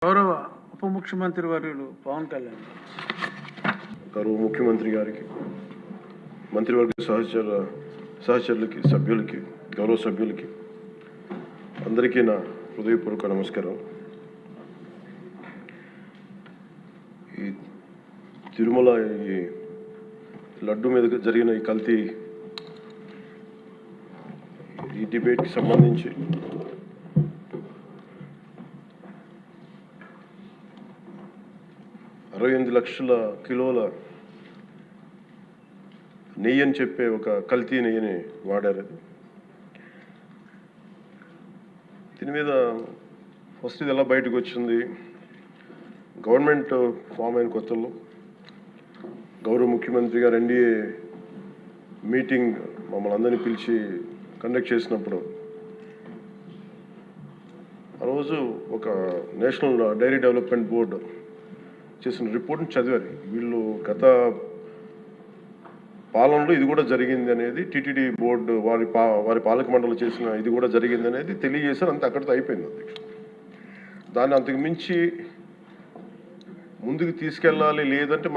గౌరవ ఉప ముఖ్యమంత్రి వర్యులు పవన్ కళ్యాణ్ గౌరవ ముఖ్యమంత్రి గారికి, మంత్రివర్గ సహచరులకి, సభ్యులకి, గౌరవ సభ్యులకి అందరికీ నా హృదయపూర్వక నమస్కారం. ఈ తిరుమల ఈ లడ్డు మీద జరిగిన ఈ కల్తీ ఈ డిబేట్కి సంబంధించి $68 లక్షల కిలోల నెయ్యి అని చెప్పే ఒక కల్తీ నెయ్యిని వాడారు. దీని మీద ఫస్ట్ ఇది ఎలా బయటకు వచ్చింది? గవర్నమెంట్ ఫామ్ అయిన కొత్తలో గౌరవ ముఖ్యమంత్రి గారు ఎన్డీఏ మీటింగ్ మమ్మల్ని అందరినీ పిలిచి కండక్ట్ చేసినప్పుడు ఆ రోజు ఒక నేషనల్ డైరీ డెవలప్మెంట్ బోర్డు చేసిన రిపోర్ట్ని చదివారు. వీళ్ళు గత పాలనలో ఇది కూడా జరిగింది అనేది టీటీడీ బోర్డు వారి పాలక మండలి చేసిన ఇది కూడా జరిగింది అనేది తెలియజేశారు. అంతే, అక్కడితో అయిపోయింది అధ్యక్ష. దాన్ని అంతకు మించి ముందుకు తీసుకెళ్ళాలి. లేదంటే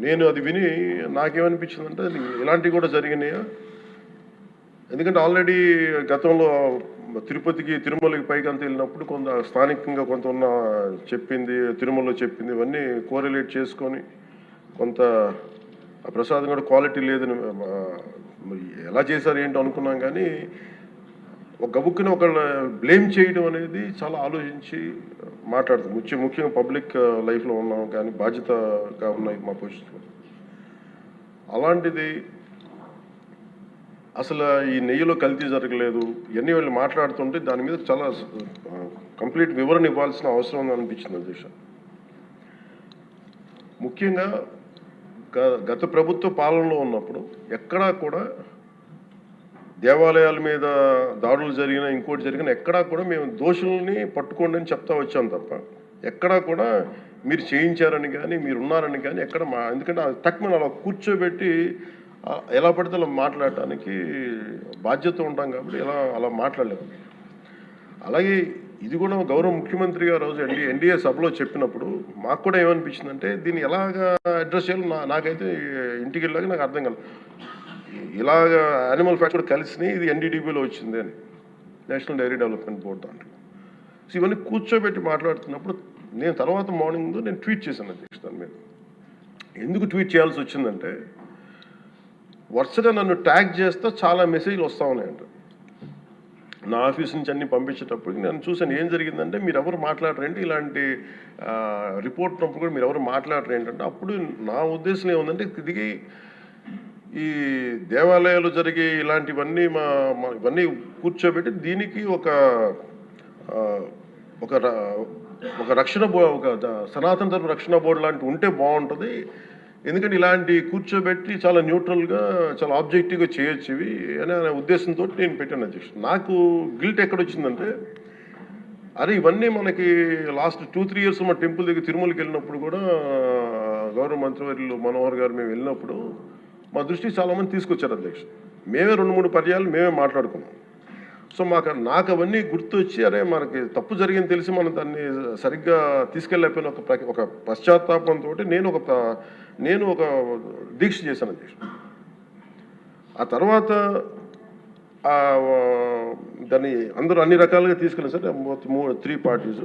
నేను అది విని నాకేమనిపించిందంటే ఇలాంటివి కూడా జరిగినాయా? ఎందుకంటే ఆల్రెడీ గతంలో తిరుపతికి తిరుమలకి పైకి అంత వెళ్ళినప్పుడు కొంత స్థానికంగా కొంత ఉన్న చెప్పింది, తిరుమలలో చెప్పింది ఇవన్నీ కోరిలేట్ చేసుకొని కొంత ఆ ప్రసాదం కూడా క్వాలిటీ లేదని ఎలా చేశారు ఏంటో అనుకున్నాం. కానీ ఒక గబుక్కుని ఒకళ్ళ బ్లేమ్ చేయడం అనేది చాలా ఆలోచించి మాట్లాడుతాం. ముఖ్యంగా పబ్లిక్ లైఫ్లో ఉన్నాం కానీ బాధ్యతగా ఉన్నాయి మా పొజిషన్లో. అలాంటిది అసలు ఈ నెయ్యిలో కల్తీ జరగలేదు ఇవన్నీ వాళ్ళు మాట్లాడుతుంటే దాని మీద చాలా కంప్లీట్ వివరణ ఇవ్వాల్సిన అవసరం ఉంది అనిపించింది అధ్యక్ష. ముఖ్యంగా గత ప్రభుత్వ పాలనలో ఉన్నప్పుడు ఎక్కడా కూడా దేవాలయాల మీద దాడులు జరిగినా ఇంకోటి జరిగినా ఎక్కడా కూడా మేము దోషుల్ని పట్టుకోండి అని చెప్తా వచ్చాం తప్ప ఎక్కడా కూడా మీరు చేయించారని కానీ మీరు ఉన్నారని కానీ ఎక్కడ ఎందుకంటే తక్కువ అలా కూర్చోబెట్టి ఎలా పడితే అలా మాట్లాడటానికి బాధ్యత ఉంటాం కాబట్టి అలా మాట్లాడలేము. అలాగే ఇది కూడా గౌరవ ముఖ్యమంత్రి గారు రోజు ఎన్డీఏ సభలో చెప్పినప్పుడు మాకు కూడా ఏమనిపించిందంటే దీన్ని ఎలాగా అడ్రస్ చేయాలో నాకైతే ఇంటికి వెళ్ళాక నాకు అర్థం కాలేదు. ఇలాగ యానిమల్ ఫ్యాక్ట్ కూడా కలిసి ఇది ఎన్డీడీబీలో వచ్చింది అని నేషనల్ డైరీ డెవలప్మెంట్ బోర్డు దాంట్లో. సో ఇవన్నీ కూర్చోబెట్టి మాట్లాడుతున్నప్పుడు నేను తర్వాత మార్నింగ్ నేను ట్వీట్ చేశాను అధ్యక్ష. దాని మీద ఎందుకు ట్వీట్ చేయాల్సి వచ్చిందంటే వరుసగా నన్ను ట్యాగ్ చేస్తే చాలా మెసేజ్లు వస్తూ ఉన్నాయంట. నా ఆఫీస్ నుంచి అన్ని పంపించేటప్పటికి నేను చూసాను ఏం జరిగిందంటే మీరు ఎవరు మాట్లాడరేంటి, ఇలాంటి రిపోర్ట్ ఉన్నప్పుడు కూడా మీరు ఎవరు మాట్లాడరు ఏంటంటే అప్పుడు నా ఉద్దేశం ఏముందంటే ఇది ఈ దేవాలయాలు జరిగే ఇలాంటివన్నీ ఇవన్నీ కూర్చోబెట్టి దీనికి ఒక రక్షణ ఒక సనాతన ధర్మ రక్షణ బోర్డు లాంటివి ఉంటే బాగుంటుంది. ఎందుకంటే ఇలాంటి కూర్చోబెట్టి చాలా న్యూట్రల్గా చాలా ఆబ్జెక్టివ్గా చేయొచ్చు ఇవి అనే ఉద్దేశంతో నేను పెట్టాను అధ్యక్ష. నాకు గిల్ట్ ఎక్కడొచ్చిందంటే అరే ఇవన్నీ మనకి లాస్ట్ 2-3 ఇయర్స్ మా టెంపుల్ దగ్గర తిరుమలకి వెళ్ళినప్పుడు కూడా గౌరవ మంత్రివర్యులు మనోహర్ గారు మేము వెళ్ళినప్పుడు మా దృష్టికి చాలామంది తీసుకొచ్చారు అధ్యక్ష. మేమే 2-3 పర్యాలు మేమే మాట్లాడుకున్నాం. సో నాకు అవన్నీ గుర్తొచ్చి అరే మనకి తప్పు జరిగింది తెలిసి మనం దాన్ని సరిగ్గా తీసుకెళ్ళకపోయిన ఒక పశ్చాత్తాపంతో నేను ఒక దీక్ష చేశాను అధ్యక్ష. ఆ తర్వాత దాన్ని అందరూ అన్ని రకాలుగా తీసుకెళ్ళారు సార్ 3 పార్టీస్.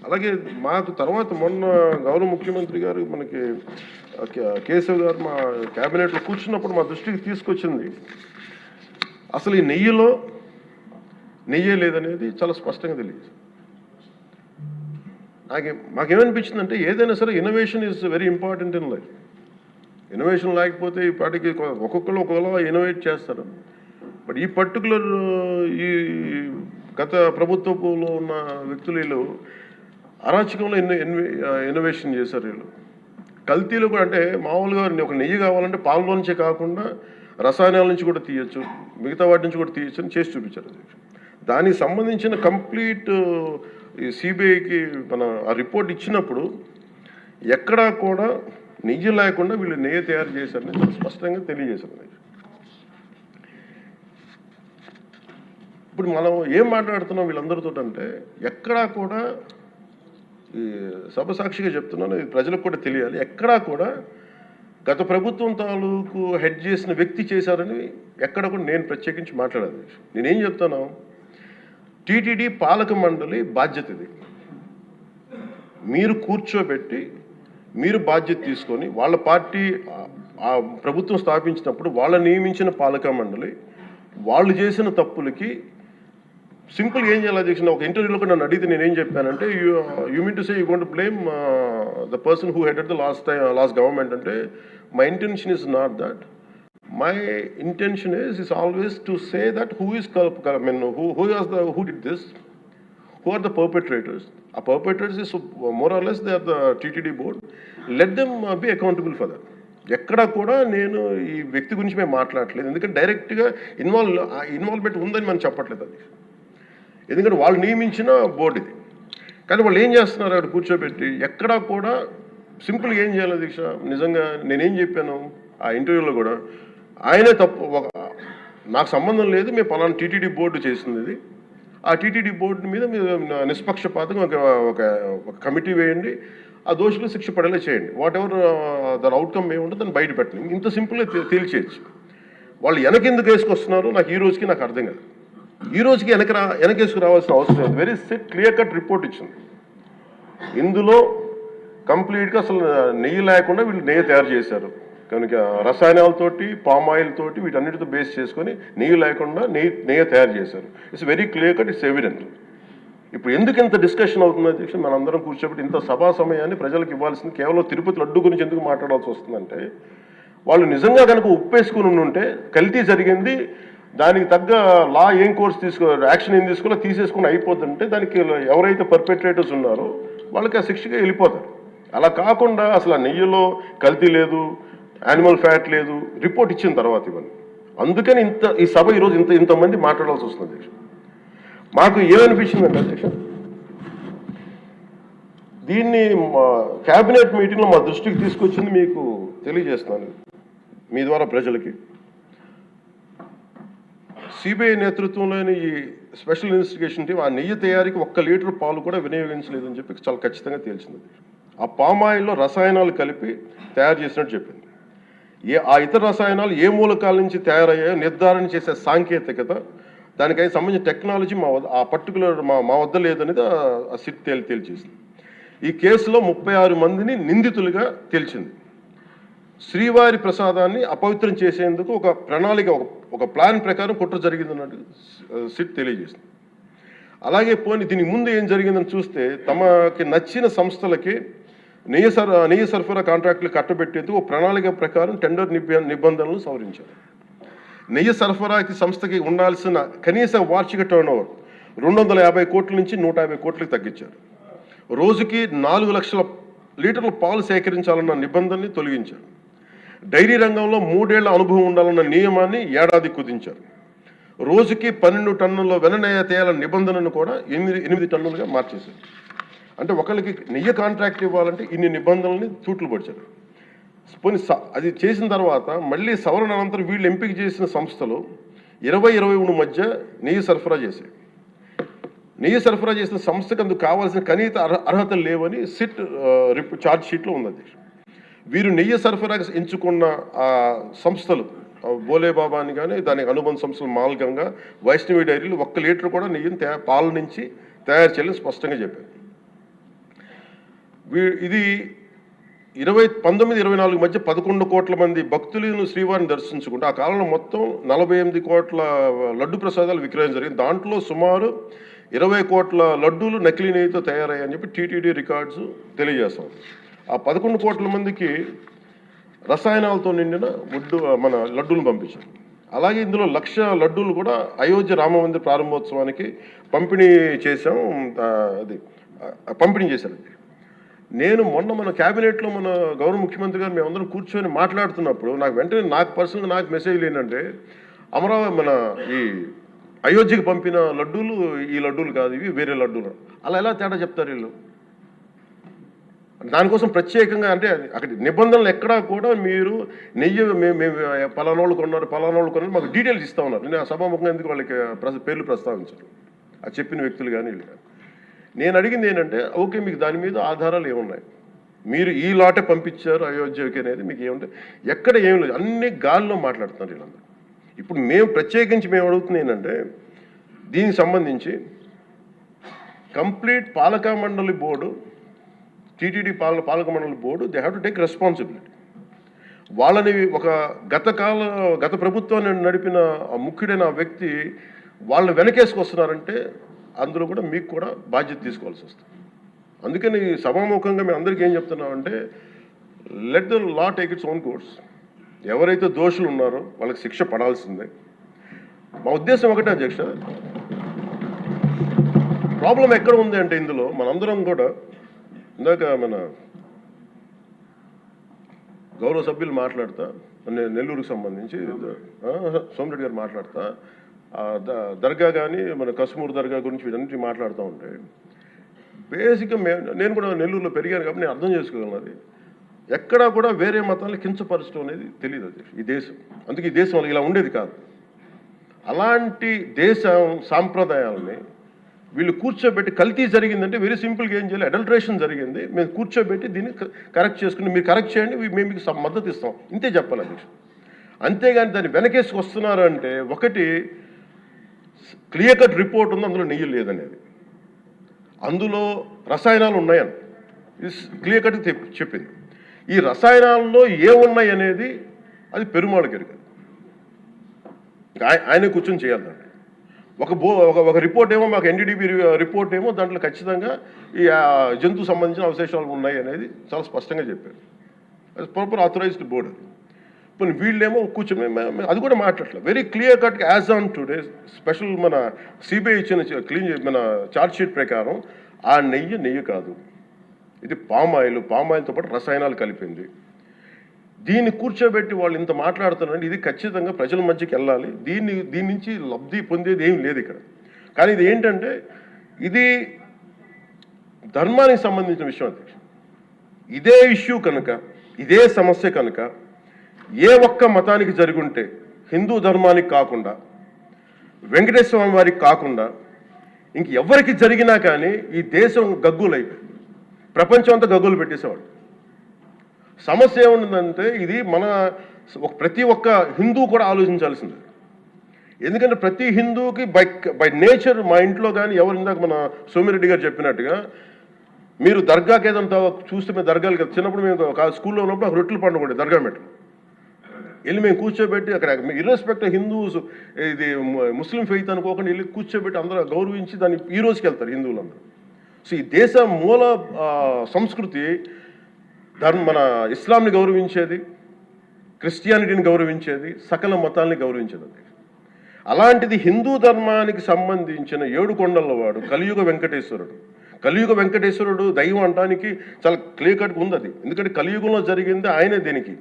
అలాగే మాకు తర్వాత మొన్న గౌరవ ముఖ్యమంత్రి గారు మనకి కేశవ్ గారు మా క్యాబినెట్లో కూర్చున్నప్పుడు మా దృష్టికి తీసుకొచ్చింది అసలు ఈ నెయ్యిలో నెయ్యే లేదనేది చాలా స్పష్టంగా తెలియదు. మాకేమనిపించిందంటే ఏదైనా సరే innovation is very important in life. Innovation లేకపోతే ఈ పాటికి ఒక్కొక్కరు ఒక్కొక్కలా ఇన్నోవేట్ చేస్తారు. బట్ ఈ పర్టికులర్ ఈ గత ప్రభుత్వంలో ఉన్న వ్యక్తులు వీళ్ళు అరాచకంలో ఇన్నోవేషన్ చేశారు. వీళ్ళు కల్తీలు కూడా అంటే మామూలుగా ఒక నెయ్యి కావాలంటే పాలలో నుంచే కాకుండా రసాయనాల నుంచి కూడా తీయచ్చు, మిగతా వాటి నుంచి కూడా తీయచ్చు అని చేసి చూపించారు. దానికి సంబంధించిన కంప్లీట్ ఈ సిబిఐకి ఆ రిపోర్ట్ ఇచ్చినప్పుడు ఎక్కడా కూడా నెయ్యి లేకుండా వీళ్ళు నెయ్యి తయారు చేశారని చాలా స్పష్టంగా తెలియజేశారు. ఇప్పుడు మనం ఏం మాట్లాడుతున్నాం వీళ్ళందరితో అంటే ఎక్కడా కూడా ఈ సభ సాక్షిగా చెప్తున్నాను, ఇది ప్రజలకు కూడా తెలియాలి. ఎక్కడా కూడా గత ప్రభుత్వం తాలూకు హెడ్ చేసిన వ్యక్తి చేశారని ఎక్కడ కూడా నేను ప్రత్యేకించి మాట్లాడాలి. నేనేం చెప్తాను, టీటీడీ పాలక మండలి బాధ్యత ఇది. మీరు కూర్చోబెట్టి మీరు బాధ్యత తీసుకొని వాళ్ళ పార్టీ ఆ ప్రభుత్వం స్థాపించినప్పుడు వాళ్ళ నియమించిన పాలక మండలి వాళ్ళు చేసిన తప్పులకి సింపుల్ ఏం చేయాలి అధ్యక్ష? ఒక ఇంటర్వ్యూలో కూడా నన్ను అడిగితే నేనేం చెప్పానంటే, you mean to say you going to blame the person who headed the last government అంటే, my intention is not that. My intention is always to say that who did this, who are the perpetrators. A perpetrators is more or less they are the TTD board. Let them be accountable for that. ఎక్కడ కూడా నేను ఈ వ్యక్తి గురించి మేము మాట్లాడలేదు, ఎందుకంటే డైరెక్ట్గా ఇన్వాల్వ్మెంట్ ఉందని మనం చెప్పట్లేదు అది, ఎందుకంటే వాళ్ళు నియమించిన బోర్డు ఇది. కానీ వాళ్ళు ఏం చేస్తున్నారు అక్కడ కూర్చోబెట్టి, ఎక్కడా కూడా సింపుల్గా ఏం చేయాలి దీక్ష? నిజంగా నేనేం చెప్పాను ఆ ఇంటర్వ్యూలో కూడా, ఆయనే తప్పు, నాకు సంబంధం లేదు, మేము పలానా టీటీడీ బోర్డు చేసింది ఇది, ఆ టీటీడీ బోర్డు మీద మీరు నిష్పక్షపాతంగా ఒక కమిటీ వేయండి, ఆ దోషులు శిక్ష పడేలా చేయండి, వాట్ ఎవర్ దాని అవుట్కమ్ ఏముంటుందో దాన్ని బయట పెట్టండి. ఇంత సింపుల్గా తేల్చేయచ్చు. వాళ్ళు వెనకెందుకు వేసుకొస్తున్నారు నాకు ఈ రోజుకి నాకు అర్థం కాదు. ఈ రోజుకి వెనకేసుకు రావాల్సిన అవసరం లేదు. వెరీ క్లియర్ కట్ రిపోర్ట్ ఇచ్చింది. ఇందులో కంప్లీట్గా అసలు నెయ్యి లేకుండా వీళ్ళు నెయ్యి తయారు చేశారు కనుక, రసాయనాలతోటి పామాయిల్ తోటి వీటన్నిటితో బేస్ చేసుకొని నెయ్యి లేకుండా నెయ్యి తయారు చేశారు. It's very clear cut, it's evident. ఇప్పుడు ఎందుకు ఇంత డిస్కషన్ అవుతుంది అధ్యక్ష? మనందరం కూర్చోబెట్టి ఇంత సభా సమయాన్ని ప్రజలకు ఇవ్వాల్సింది కేవలం తిరుపతి లడ్డు గురించి ఎందుకు మాట్లాడాల్సి వస్తుందంటే, వాళ్ళు నిజంగా కనుక ఉప్పేసుకుని ఉంటే కల్తీ జరిగింది, దానికి తగ్గ లా ఏం కోర్స్ యాక్షన్ ఏం తీసుకోవాలో తీసేసుకుని అయిపోతుంటే, దానికి ఎవరైతే పర్పెట్రేటర్స్ ఉన్నారో వాళ్ళకి ఆ శిక్షగా వెళ్ళిపోతారు. అలా కాకుండా అసలు ఆ నెయ్యిలో కల్తీ లేదు, యానిమల్ ఫ్యాట్ లేదు, రిపోర్ట్ ఇచ్చిన తర్వాత ఇవన్నీ. అందుకని ఈ సభ ఈరోజు ఇంతమంది మాట్లాడాల్సి వస్తుంది అధ్యక్ష. మాకు ఏమనిపించిందంటే అధ్యక్ష, దీన్ని క్యాబినెట్ మీటింగ్లో మా దృష్టికి తీసుకొచ్చింది మీకు తెలియజేస్తున్నాను మీ ద్వారా ప్రజలకి. సిబిఐ నేతృత్వంలోని ఈ స్పెషల్ ఇన్వెస్టిగేషన్ టీం ఆ నెయ్యి తయారీకి 1 లీటర్ పాలు కూడా వినియోగించలేదని చెప్పి చాలా ఖచ్చితంగా తేల్చింది. ఆ పామాయిల్లో రసాయనాలు కలిపి తయారు చేసినట్టు చెప్పింది. ఆ ఇతర రసాయనాలు ఏ మూలకాల నుంచి తయారయ్యాయో నిర్ధారణ చేసే సాంకేతికత, దానికి సంబంధించిన టెక్నాలజీ ఆ పర్టికులర్ మా వద్ద లేదనేది ఆ సిట్ తేల్చేసింది. ఈ కేసులో 36 మందిని నిందితులుగా తేల్చింది. శ్రీవారి ప్రసాదాన్ని అపవిత్రం చేసేందుకు ఒక ప్రణాళిక, ఒక ప్లాన్ ప్రకారం కుట్ర జరిగిందన్నట్టు సిట్ తెలియజేసింది. అలాగే దీని ముందు ఏం జరిగిందని చూస్తే, తమకి నచ్చిన సంస్థలకి నెయ్యి సరఫరా కాంట్రాక్టులు కట్టబెట్టేందుకు ఒక ప్రణాళిక ప్రకారం టెండర్ నిబంధనలు సవరించారు. నెయ్యి సరఫరాకి సంస్థకి ఉండాల్సిన కనీస వార్షిక టర్నోవర్ 250 కోట్ల నుంచి 150 కోట్లకు తగ్గించారు. రోజుకి 4 లక్షల లీటర్ల పాలు సేకరించాలన్న నిబంధనని తొలగించారు. డైరీ రంగంలో 3 ఏళ్ల అనుభవం ఉండాలన్న నియమాన్ని ఏడాది కుదించారు. రోజుకి 12 టన్నుల వెన్నెయ్య తేయాలన్న నిబంధనను కూడా 8 టన్నులుగా మార్చేశారు. అంటే ఒకరికి నెయ్యి కాంట్రాక్ట్ ఇవ్వాలంటే ఇన్ని నిబంధనల్ని తూట్లు పడిచారు. అది చేసిన తర్వాత మళ్ళీ సవరణ అనంతరం వీళ్ళు ఎంపిక చేసిన సంస్థలు 20-23 మధ్య నెయ్యి సరఫరా చేశాయి. నెయ్యి సరఫరా చేసిన సంస్థకు అందుకు కావాల్సిన కనీస అర్హతలు లేవని సిట్ ఛార్జ్ షీట్లో ఉంది. వీరు నెయ్యి సరఫరాగా ఎంచుకున్న సంస్థలు బోలేబాబా అని కానీ దానికి అనుబంధ సంస్థలు మాల్గంగా, వైష్ణవి డైరీలు 1 లీటర్ కూడా నెయ్యిని పాల నుంచి తయారు చేయాలని స్పష్టంగా చెప్పారు. ఇది 1924 మధ్య 11 కోట్ల మంది భక్తులను శ్రీవారిని దర్శించుకుంటే ఆ కాలంలో మొత్తం 48 కోట్ల లడ్డు ప్రసాదాలు విక్రయం జరిగింది. దాంట్లో సుమారు 20 కోట్ల లడ్డూలు నకిలీ నెయ్యితో తయారయ్యాయని చెప్పి టీటీడీ రికార్డ్స్ తెలియజేస్తాం. ఆ 11 కోట్ల మందికి రసాయనాలతో నిండిన మన లడ్డూలు పంపించారు. అలాగే ఇందులో 1,00,000 లడ్డూలు కూడా అయోధ్య రామ మందిర ప్రారంభోత్సవానికి పంపిణీ చేశారు. నేను మొన్న మన క్యాబినెట్లో మన గౌరవ ముఖ్యమంత్రి గారు మేమందరం కూర్చొని మాట్లాడుతున్నప్పుడు నాకు పర్సనల్గా మెసేజ్లు ఏంటంటే, అమరావతి మన ఈ అయోధ్యకి పంపిన లడ్డూలు ఈ లడ్డూలు కాదు, ఇవి వేరే లడ్డూలు. అలా ఎలా తేడా చెప్తారు వీళ్ళు? దానికోసం ప్రత్యేకంగా అంటే అక్కడ నిబంధనలు ఎక్కడా కూడా మీరు నెయ్యి మేము పలానోళ్ళు కొన్నారు మాకు డీటెయిల్స్ ఇస్తూ ఉన్నారు. నేను ఆ సభాముఖంగా ఎందుకు వాళ్ళకి పేర్లు ప్రస్తావించారు, ఆ చెప్పిన వ్యక్తులు కానీ వీళ్ళు కానీ. నేను అడిగింది ఏంటంటే ఓకే, మీకు దాని మీద ఆధారాలు ఏమున్నాయి, మీరు ఈ లాటే పంపించారు అయోధ్యకి అనేది మీకు ఏముంటాయి, ఎక్కడ ఏం లేదు, అన్ని గాల్లో మాట్లాడుతున్నారు వీళ్ళందరూ. ఇప్పుడు మేము ప్రత్యేకించి మేము అడుగుతుంది ఏంటంటే దీనికి సంబంధించి కంప్లీట్ పాలక మండలి బోర్డు, టీటీడీ పాలక మండలి board, they have to take responsibility. వాళ్ళని ఒక గత ప్రభుత్వాన్ని నడిపిన ముఖ్యుడైన వ్యక్తి వాళ్ళని వెనకేసుకొస్తున్నారంటే అందులో కూడా మీకు కూడా బాధ్యత తీసుకోవాల్సి వస్తుంది. అందుకని సభాముఖంగా మేము అందరికీ ఏం చెప్తున్నామంటే let the law take its own course. ఎవరైతే దోషులు ఉన్నారో వాళ్ళకి శిక్ష పడాల్సిందే. మా ఉద్దేశం ఒకటే అధ్యక్ష, ప్రాబ్లం ఎక్కడ ఉంది అంటే ఇందులో మనందరం కూడా ఇందాక మన గౌరవ సభ్యులు మాట్లాడతా, నెల్లూరుకు సంబంధించి సోమిరెడ్డి గారు మాట్లాడతా దర్గా కానీ మన కసుమూరు దర్గా గురించి వీటన్నిటి మాట్లాడుతూ ఉంటే బేసిక్గా నేను కూడా నెల్లూరులో పెరిగాను కాబట్టి నేను అర్థం చేసుకోగలను. అది ఎక్కడా కూడా వేరే మతాలను కించపరచడం అనేది తెలియదు అది ఈ దేశం. అందుకే ఈ దేశం ఇలా ఉండేది కాదు. అలాంటి దేశం సాంప్రదాయాలని వీళ్ళు కూర్చోబెట్టి కల్తీ జరిగిందంటే వెరీ సింపుల్గా ఏం చేయాలి, అడల్ట్రేషన్ జరిగింది, మేము కూర్చోబెట్టి దీన్ని కరెక్ట్ చేసుకుని మీరు కరెక్ట్ చేయండి, మేము మీకు మద్దతు ఇస్తాం, ఇంతే చెప్పాలి అధ్యక్ష. అంతేగాని దాన్ని వెనకేసుకు వస్తున్నారు అంటే ఒకటి క్లియర్ కట్ రిపోర్ట్ ఉంది, అందులో నెయ్యి లేదనేది, అందులో రసాయనాలు ఉన్నాయని ఇది క్లియర్ కట్ చెప్పింది. ఈ రసాయనాల్లో ఏమున్నాయి అనేది అది పెరుమాళకి ఎరుక, ఆయనే కూర్చొని చేయాలండి. ఒక రిపోర్ట్ ఏమో మాకు ఎన్డీడీబీ రిపోర్ట్ ఏమో దాంట్లో ఖచ్చితంగా ఈ జంతు సంబంధించిన అవశేషాలు ఉన్నాయి అనేది చాలా స్పష్టంగా చెప్పారు. అది ప్రాపర్ ఆథరైజ్డ్ బోర్డు. ఇప్పుడు వీళ్ళేమో కూర్చొని అది కూడా మాట్లాడలేదు. Very clear cut as on today special మన సిబిఐ ఇచ్చిన మన ఛార్జ్ షీట్ ప్రకారం ఆ నెయ్యి కాదు, ఇది పామాయిల్తో పాటు రసాయనాలు కలిపింది. దీన్ని కూర్చోబెట్టి వాళ్ళు ఇంత మాట్లాడుతున్నారంటే ఇది ఖచ్చితంగా ప్రజల మధ్యకి వెళ్ళాలి. దీని నుంచి లబ్ధి పొందేది ఏం లేదు ఇక్కడ. కానీ ఇది ఏంటంటే ఇది ధర్మానికి సంబంధించిన విషయం అధ్యక్ష. ఇదే ఇష్యూ కనుక, ఇదే సమస్య కనుక ఏ ఒక్క మతానికి జరుగుంటే, హిందూ ధర్మానికి కాకుండా, వెంకటేశ్వర స్వామి వారికి కాకుండా ఇంకెవరికి జరిగినా కానీ ఈ దేశం గగ్గులైపోయింది, ప్రపంచం అంతా గగ్గులు పెట్టేసేవాడు. సమస్య ఏముందంటే ఇది ప్రతి ఒక్క హిందూ కూడా ఆలోచించాల్సింది. ఎందుకంటే ప్రతి హిందూకి బై నేచర్ మా ఇంట్లో కానీ ఎవరు ఇందాక మన సోమిరెడ్డి గారు చెప్పినట్టుగా మీరు దర్గాకి ఏదంతా చూస్తే మేము దర్గాలు చిన్నప్పుడు మేము స్కూల్లో ఉన్నప్పుడు రొట్టెలు పండుగ దర్గా మెట్లు వెళ్ళి మేము కూర్చోబెట్టి అక్కడ ఇర్రెస్పెక్ట్ హిందూస్ ఇది ముస్లిం ఫెయిత్ అనుకోకుండా వెళ్ళి కూర్చోబెట్టి అందరూ గౌరవించి దాన్ని ఈ రోజుకి వెళ్తారు హిందువులందరూ. సో ఈ దేశ మూల సంస్కృతి మన ఇస్లాంని గౌరవించేది, క్రిస్టియానిటీని గౌరవించేది, సకల మతాల్ని గౌరవించేది. అలాంటిది హిందూ ధర్మానికి సంబంధించిన 7 కొండల వాడు కలియుగ వెంకటేశ్వరుడు దైవం అనడానికి చాలా క్లియర్ కట్గా ఉంది అది. ఎందుకంటే కలియుగంలో జరిగింది ఆయనే, దీనికి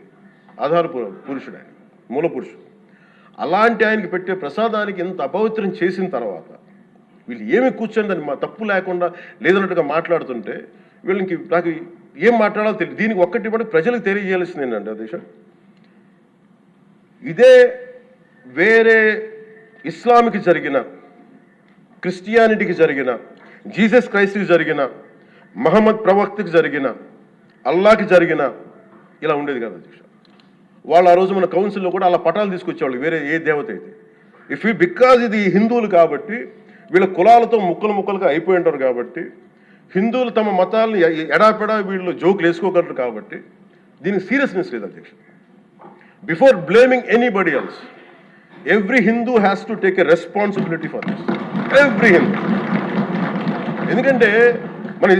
ఆధార పురుషుడు, ఆయన మూల పురుషుడు. అలాంటి ఆయనకి పెట్టే ప్రసాదానికి ఇంత అపవిత్రం చేసిన తర్వాత వీళ్ళు ఏమి కూర్చొని దాన్ని తప్పు లేకుండా లేదన్నట్టుగా మాట్లాడుతుంటే వీళ్ళకి నాకు ఏం మాట్లాడాలో తెలియదు. దీనికి ఒక్కటి కూడా ప్రజలకు తెలియజేయాల్సింది ఏంటంటే అధ్యక్ష, ఇదే వేరే ఇస్లాంకి జరిగిన, క్రిస్టియానిటీకి జరిగిన, జీసస్ క్రైస్ట్కి జరిగిన, మహమ్మద్ ప్రవక్తకి జరిగిన, అల్లాకి జరిగిన ఇలా ఉండేది కదా అధ్యక్ష. వాళ్ళు ఆ రోజు మన కౌన్సిల్లో కూడా అలా పటాలు తీసుకొచ్చేవాళ్ళు వేరే ఏ దేవత అయితే. బికాజ్ ఇది హిందువులు కాబట్టి వీళ్ళ కులాలతో ముక్కలుగా అయిపోయి ఉంటారు కాబట్టి హిందువులు తమ మతాలను ఎడాపెడా వీళ్ళు జోకులు వేసుకోగలరు కాబట్టి దీనికి సీరియస్నెస్ లేదు అధ్యక్ష. Before blaming anybody else, every Hindu has to take a responsibility for this, every Hindu. ఎందుకంటే మన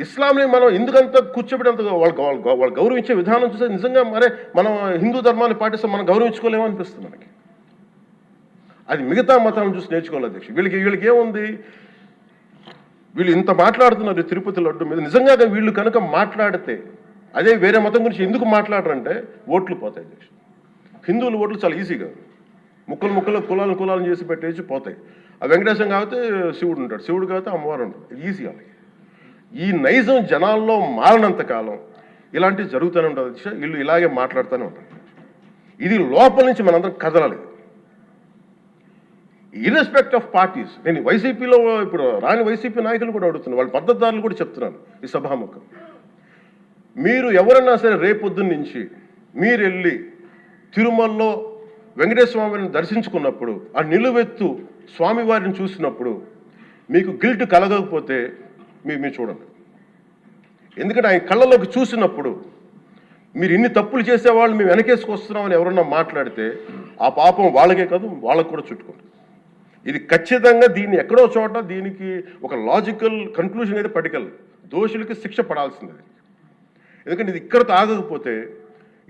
ఇస్లాంని మనం ఎందుకంత కూర్చోబెట్టేంత వాళ్ళు గౌరవించే విధానం చూస్తే నిజంగా మనం హిందూ ధర్మాన్ని పాటిస్తాం, మనం గౌరవించుకోలేమో అనిపిస్తుంది మనకి. అది మిగతా మతాలను చూసి నేర్చుకోవాలి అధ్యక్ష. వీళ్ళకి ఏముంది, వీళ్ళు ఇంత మాట్లాడుతున్నారు తిరుపతి లడ్డు మీద. నిజంగా వీళ్ళు కనుక మాట్లాడితే అదే వేరే మతం గురించి ఎందుకు మాట్లాడరంటే ఓట్లు పోతాయి అధ్యక్ష. హిందువుల ఓట్లు చాలా ఈజీగా ముక్కలు కులాలను చేసి పెట్టేసి పోతాయి. ఆ వెంకటేశ్వరం కాబట్టి శివుడు ఉంటాడు, శివుడు కాబట్టి అమ్మవారు ఉంటాడు, ఈజీ వాళ్ళకి. ఈ నైజం జనాల్లో మారినంత కాలం ఇలాంటివి జరుగుతూనే ఉంటుంది అధ్యక్ష. వీళ్ళు ఇలాగే మాట్లాడుతూనే ఉంటారు. ఇది లోపల నుంచి మనందరం కదలాలి. ఇర్రెస్పెక్ట్ ఆఫ్ పార్టీస్. నేను వైసీపీలో ఇప్పుడు రాని వైసీపీ నాయకులు కూడా అడుగుతున్నాను, వాళ్ళ పద్ధతిదారులు కూడా చెప్తున్నాను ఈ సభాముఖం. మీరు ఎవరన్నా సరే రేపొద్దున్న నుంచి మీరు వెళ్ళి తిరుమలలో వెంకటేశ్వర స్వామిని దర్శించుకున్నప్పుడు, ఆ నిలువెత్తు స్వామివారిని చూసినప్పుడు మీకు గిల్ట్ కలగకపోతే మీరు చూడండి. ఎందుకంటే ఆయన కళ్ళలోకి చూసినప్పుడు మీరు ఇన్ని తప్పులు చేసేవాళ్ళు మేము వెనకేసుకొస్తున్నామని ఎవరన్నా మాట్లాడితే ఆ పాపం వాళ్ళకే కాదు, వాళ్ళకు కూడా చుట్టుకుంటుంది. ఇది ఖచ్చితంగా దీన్ని ఎక్కడో చోట దీనికి ఒక లాజికల్ కన్క్లూజన్ అయితే పట్టుకెళ్ళదు. దోషులకి శిక్ష పడాల్సిందే. ఎందుకంటే ఇది ఇక్కడతో ఆగకపోతే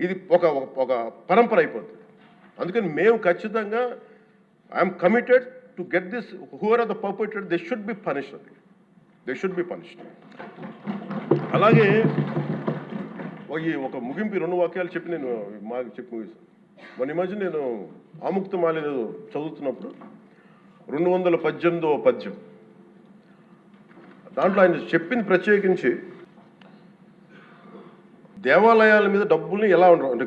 ఇది ఒక ఒక పరంపర అయిపోతుంది. అందుకని మేము ఖచ్చితంగా I'm committed to get this. Who are are the perpetrator, they should be punished. They should be punished. అలాగే ఒక ముగింపు 2 వాక్యాలు చెప్పి నేను చెప్పి ముగిస్తాను. మొన్న మధ్య నేను ఆముక్తమాల్య చదువుతున్నప్పుడు 218వ పద్యం, దాంట్లో ఆయన చెప్పింది ప్రత్యేకించి దేవాలయాల మీద డబ్బుల్ని ఎలా ఉండరు అంటే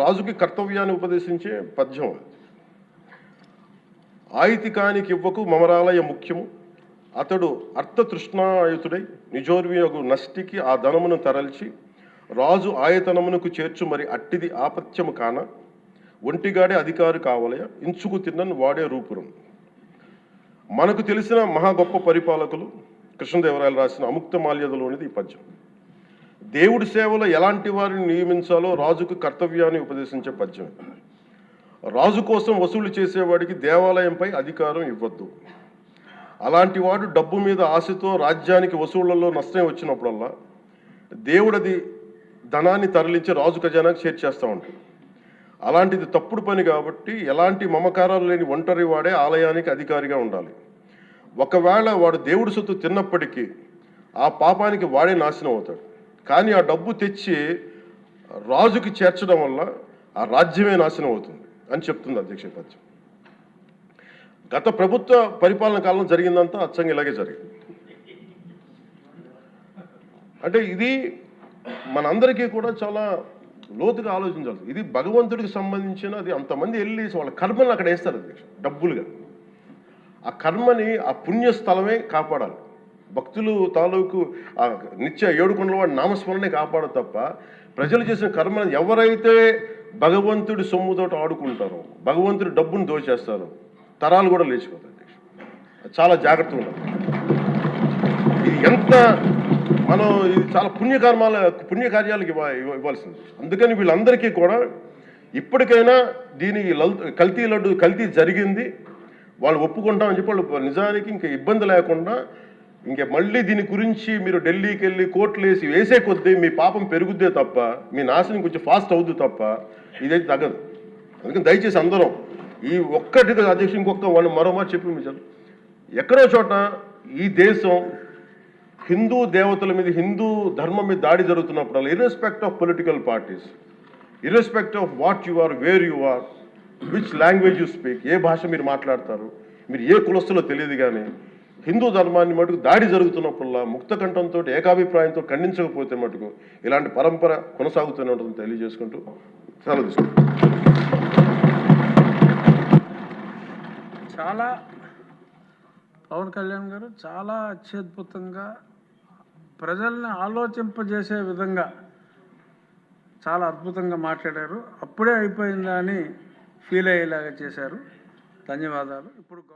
రాజుకి కర్తవ్యాన్ని ఉపదేశించే పద్యం. ఆయితికానికి ఇవ్వకు మమరాలయ ముఖ్యము, అతడు అర్థతృష్ణాయుతుడై నిజోర్వియగు నష్టికి ఆ ధనమును తరల్చి రాజు ఆయతనమునకు చేర్చు మరి అట్టిది ఆపత్యము కాన ఒంటిగాడే అధికారి కావలయ ఇంచుకు తిన్నను వాడే రూపురం. మనకు తెలిసిన మహా గొప్ప పరిపాలకులు కృష్ణదేవరాయలు రాసిన అముక్తమాల్యదలోనిది ఈ పద్యం. దేవుడి సేవలో ఎలాంటి వారిని నియమించాలో రాజుకు కర్తవ్యాన్ని ఉపదేశించే పద్యం. రాజు కోసం వసూలు చేసేవాడికి దేవాలయంపై అధికారం ఇవ్వద్దు. అలాంటి వాడు డబ్బు మీద ఆశతో రాజ్యానికి వసూళ్లలో నష్టం వచ్చినప్పుడల్లా దేవుడది ధనాన్ని తరలించి రాజు ఖజానాకు చేర్చేస్తూ ఉంటాడు. అలాంటిది తప్పుడు పని కాబట్టి ఎలాంటి మమకారాలు లేని ఒంటరి వాడే ఆలయానికి అధికారిగా ఉండాలి. ఒకవేళ వాడు దేవుడి సొత్తు తిన్నప్పటికీ ఆ పాపానికి వాడే నాశనం అవుతాడు. కానీ ఆ డబ్బు తెచ్చి రాజుకి చేర్చడం వల్ల ఆ రాజ్యమే నాశనం అవుతుంది అని చెప్తుంది అధ్యక్ష పద్యం. గత ప్రభుత్వ పరిపాలన కాలంలో జరిగిందంతా అచ్చంగా ఇలాగే జరిగింది. అంటే ఇది మనందరికీ కూడా చాలా లోతుగా ఆలోచించాలి. ఇది భగవంతుడికి సంబంధించిన, అది అంతమంది వెళ్ళి వాళ్ళ కర్మని అక్కడ వేస్తారు అధ్యక్ష డబ్బులుగా. ఆ కర్మని ఆ పుణ్యస్థలమే కాపాడాలి. భక్తులు తాలూకు ఆ నిత్య 7 కొండల వాడి నామస్మరణే కాపాడు తప్ప ప్రజలు చేసిన కర్మను ఎవరైతే భగవంతుడి సొమ్ముతోటి ఆడుకుంటారో, భగవంతుడి డబ్బును దోచేస్తారో తరాలు కూడా లేచిపోతాయి. చాలా జాగ్రత్తగా ఉండాలి. ఇది ఎంత మనం ఇది చాలా పుణ్యకార్యాలకు ఇవ్వాల్సింది. అందుకని వీళ్ళందరికీ కూడా ఇప్పటికైనా దీని కల్తీ జరిగింది, వాళ్ళు ఒప్పుకుంటామని చెప్పి వాళ్ళు నిజానికి ఇంకా ఇబ్బంది లేకుండా ఇంక మళ్ళీ దీని గురించి మీరు ఢిల్లీకి వెళ్ళి కోర్టులు వేసే కొద్దీ మీ పాపం పెరుగుద్దే తప్ప మీ నాశనం కొంచెం ఫాస్ట్ అవుద్ది తప్ప ఇదైతే తగ్గదు. అందుకని దయచేసి అందరం ఈ ఒక్కటి అధ్యక్షుడు ఇంకొక వాళ్ళు మరో మాట చెప్పి మించాలి. ఎక్కడో చోట ఈ దేశం హిందూ దేవతల మీద, హిందూ ధర్మం మీద దాడి జరుగుతున్నప్పుడు irrespective of political parties, irrespective of what you are, where you are, which language you speak, ఏ భాష మీరు మాట్లాడతారు, మీరు ఏ కులస్తులో తెలియదు, కానీ హిందూ ధర్మాన్ని మటుకు దాడి జరుగుతున్నప్పుడల్లా ముక్త కంఠంతో ఏకాభిప్రాయంతో ఖండించకపోతే మటుకు ఇలాంటి పరంపర కొనసాగుతూనే ఉంటుందని తెలియజేసుకుంటూ సెలవు తీసుకుంటాం. చాలా పవన్ కళ్యాణ్ గారు చాలా అత్యద్భుతంగా ప్రజల్ని ఆలోచింపజేసే విధంగా చాలా అద్భుతంగా మాట్లాడారు. అప్పుడే అయిపోయిందా అని ఫీల్ అయ్యేలాగా చేశారు. ధన్యవాదాలు. ఇప్పుడు